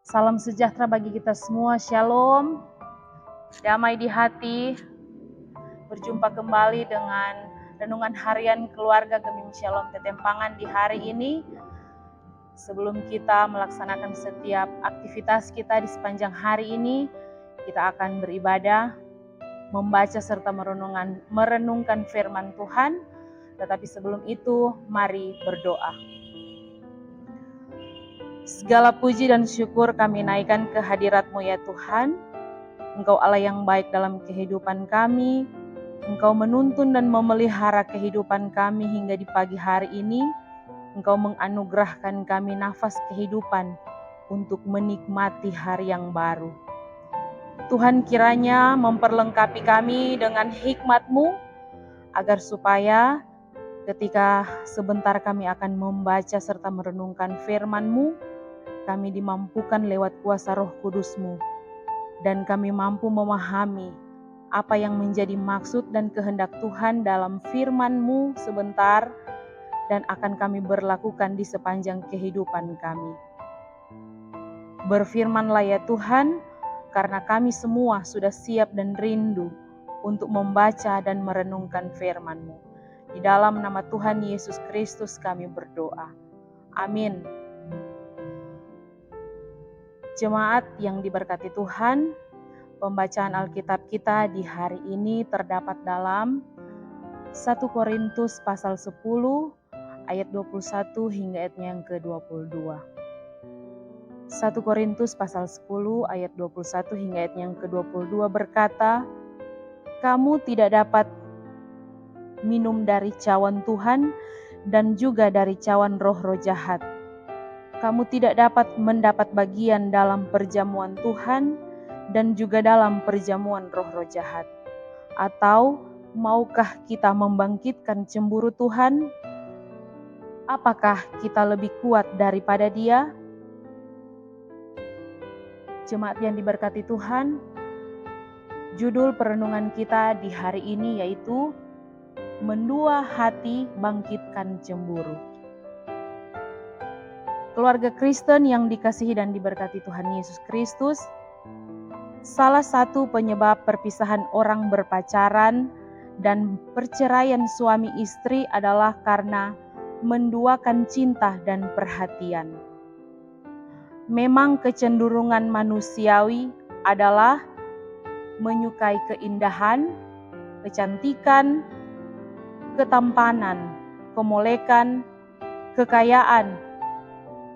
Salam sejahtera bagi kita semua, shalom, damai di hati. Berjumpa kembali dengan renungan harian keluarga Gemim Shalom Tetempangan di hari ini. Sebelum kita melaksanakan setiap aktivitas kita di sepanjang hari ini, kita akan beribadah, membaca serta merenungkan firman Tuhan. Tetapi sebelum itu, mari berdoa. Segala puji dan syukur kami naikkan ke hadirat-Mu ya Tuhan. Engkau Allah yang baik dalam kehidupan kami. Engkau menuntun dan memelihara kehidupan kami hingga di pagi hari ini. Engkau menganugerahkan kami nafas kehidupan untuk menikmati hari yang baru. Tuhan kiranya memperlengkapi kami dengan hikmat-Mu, agar supaya ketika sebentar kami akan membaca serta merenungkan firman-Mu, kami dimampukan lewat kuasa Roh Kudus-Mu, dan kami mampu memahami apa yang menjadi maksud dan kehendak Tuhan dalam firman-Mu sebentar, dan akan kami berlakukan di sepanjang kehidupan kami. Berfirman-lah ya Tuhan, karena kami semua sudah siap dan rindu untuk membaca dan merenungkan firman-Mu. Di dalam nama Tuhan Yesus Kristus kami berdoa. Amin. Jemaat yang diberkati Tuhan, pembacaan Alkitab kita di hari ini terdapat dalam 1 Korintus pasal 10 ayat 21 hingga ayatnya yang ke-22. 1 Korintus pasal 10 ayat 21 hingga ayatnya yang ke-22 berkata, "Kamu tidak dapat minum dari cawan Tuhan dan juga dari cawan roh-roh jahat. Kamu tidak dapat mendapat bagian dalam perjamuan Tuhan dan juga dalam perjamuan roh-roh jahat. Atau maukah kita membangkitkan cemburu Tuhan? Apakah kita lebih kuat daripada Dia?" Jemaat yang diberkati Tuhan, judul perenungan kita di hari ini yaitu Mendua Hati Bangkitkan Cemburu. Keluarga Kristen yang dikasihi dan diberkati Tuhan Yesus Kristus, salah satu penyebab perpisahan orang berpacaran dan perceraian suami istri adalah karena menduakan cinta dan perhatian. Memang kecenderungan manusiawi adalah menyukai keindahan, kecantikan, ketampanan, kemolekan, kekayaan,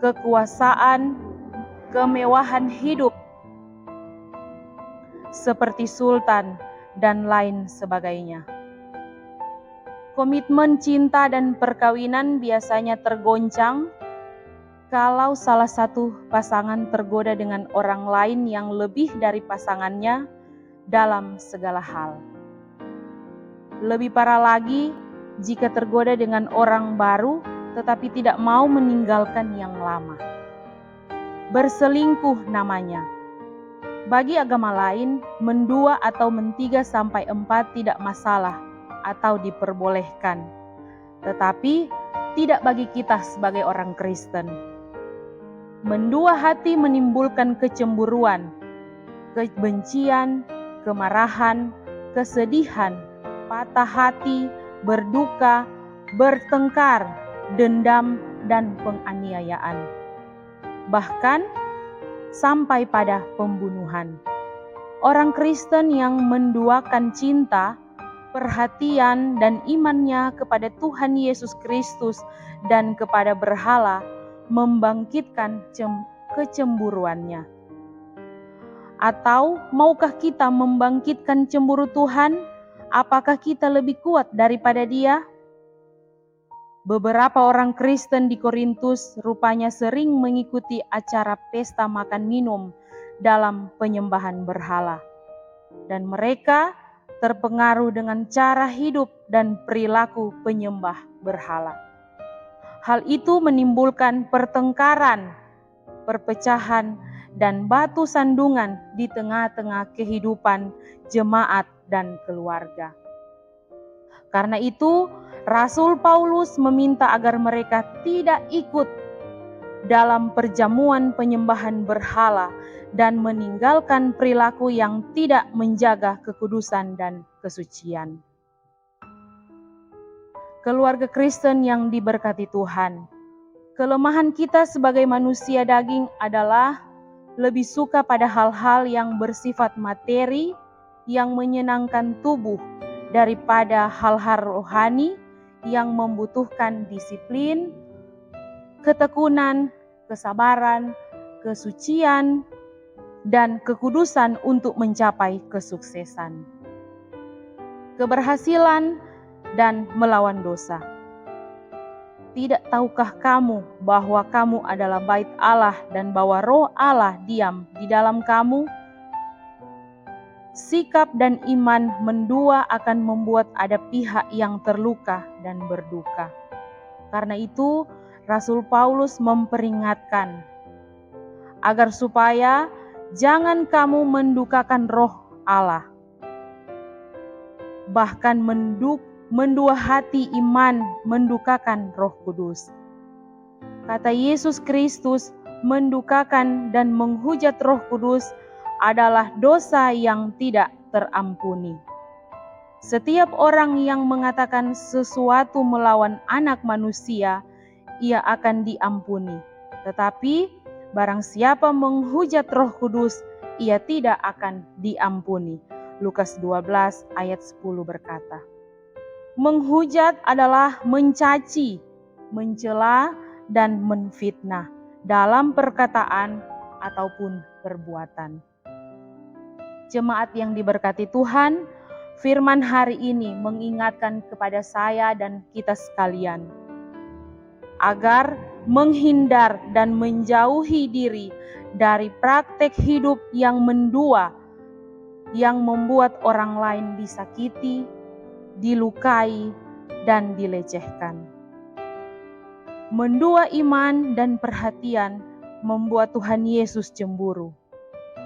kekuasaan, kemewahan hidup, seperti sultan dan lain sebagainya. Komitmen cinta dan perkawinan biasanya tergoncang kalau salah satu pasangan tergoda dengan orang lain yang lebih dari pasangannya dalam segala hal. Lebih parah lagi jika tergoda dengan orang baru tetapi tidak mau meninggalkan yang lama. Berselingkuh namanya. Bagi agama lain, mendua atau mentiga sampai 4 tidak masalah atau diperbolehkan. Tetapi tidak bagi kita sebagai orang Kristen. Mendua hati menimbulkan kecemburuan, kebencian, kemarahan, kesedihan, patah hati, berduka, bertengkar, dendam, dan penganiayaan. Bahkan sampai pada pembunuhan. Orang Kristen yang menduakan cinta, perhatian, dan imannya kepada Tuhan Yesus Kristus dan kepada berhala membangkitkan kecemburuannya. Atau maukah kita membangkitkan cemburu Tuhan? Apakah kita lebih kuat daripada Dia? Beberapa orang Kristen di Korintus rupanya sering mengikuti acara pesta makan minum dalam penyembahan berhala. Dan mereka terpengaruh dengan cara hidup dan perilaku penyembah berhala. Hal itu menimbulkan pertengkaran, perpecahan, dan batu sandungan di tengah-tengah kehidupan jemaat dan keluarga. Karena itu, Rasul Paulus meminta agar mereka tidak ikut dalam perjamuan penyembahan berhala dan meninggalkan perilaku yang tidak menjaga kekudusan dan kesucian. Keluarga Kristen yang diberkati Tuhan, kelemahan kita sebagai manusia daging adalah lebih suka pada hal-hal yang bersifat materi yang menyenangkan tubuh daripada hal-hal rohani yang membutuhkan disiplin, ketekunan, kesabaran, kesucian, dan kekudusan untuk mencapai kesuksesan, keberhasilan, dan melawan dosa. Tidak tahukah kamu bahwa kamu adalah bait Allah dan bahwa Roh Allah diam di dalam kamu? Sikap dan iman mendua akan membuat ada pihak yang terluka dan berduka. Karena itu, Rasul Paulus memperingatkan agar supaya jangan kamu mendukakan Roh Allah. Bahkan mendua hati iman mendukakan Roh Kudus. Kata Yesus Kristus, mendukakan dan menghujat Roh Kudus adalah dosa yang tidak terampuni. Setiap orang yang mengatakan sesuatu melawan anak manusia, ia akan diampuni. Tetapi barang siapa menghujat Roh Kudus, ia tidak akan diampuni. Lukas 12 ayat 10 berkata, menghujat adalah mencaci, mencela, dan menfitnah dalam perkataan ataupun perbuatan. Jemaat yang diberkati Tuhan, firman hari ini mengingatkan kepada saya dan kita sekalian agar menghindar dan menjauhi diri dari praktek hidup yang mendua, yang membuat orang lain disakiti, dilukai, dan dilecehkan. Mendua iman dan perhatian membuat Tuhan Yesus cemburu.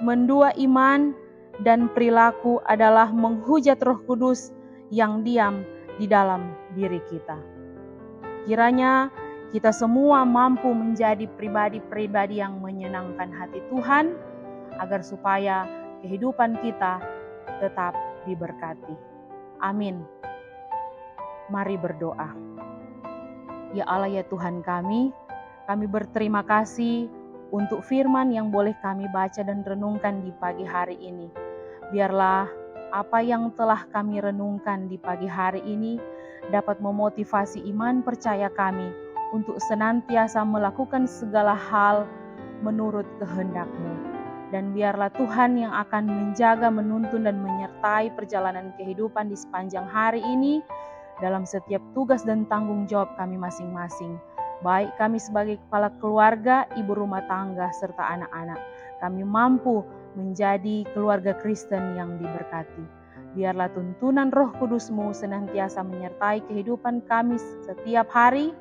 Mendua iman dan perilaku adalah menghujat Roh Kudus yang diam di dalam diri kita. Kiranya kita semua mampu menjadi pribadi-pribadi yang menyenangkan hati Tuhan, agar supaya kehidupan kita tetap diberkati. Amin. Mari berdoa. Ya Allah, ya Tuhan kami berterima kasih untuk firman yang boleh kami baca dan renungkan di pagi hari ini. Biarlah apa yang telah kami renungkan di pagi hari ini dapat memotivasi iman percaya kami untuk senantiasa melakukan segala hal menurut kehendak-Mu. Dan biarlah Tuhan yang akan menjaga, menuntun, dan menyertai perjalanan kehidupan di sepanjang hari ini dalam setiap tugas dan tanggung jawab kami masing-masing. Baik kami sebagai kepala keluarga, ibu rumah tangga, serta anak-anak. Kami mampu menjadi keluarga Kristen yang diberkati. Biarlah tuntunan Roh Kudus-Mu senantiasa menyertai kehidupan kami setiap hari,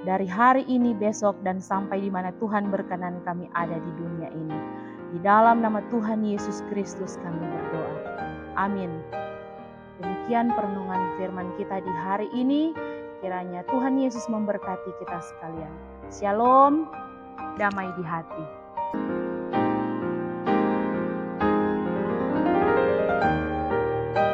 dari hari ini, besok, dan sampai di mana Tuhan berkenan kami ada di dunia ini. Di dalam nama Tuhan Yesus Kristus kami berdoa. Amin. Demikian perenungan firman kita di hari ini. Kiranya Tuhan Yesus memberkati kita sekalian. Shalom, damai di hati.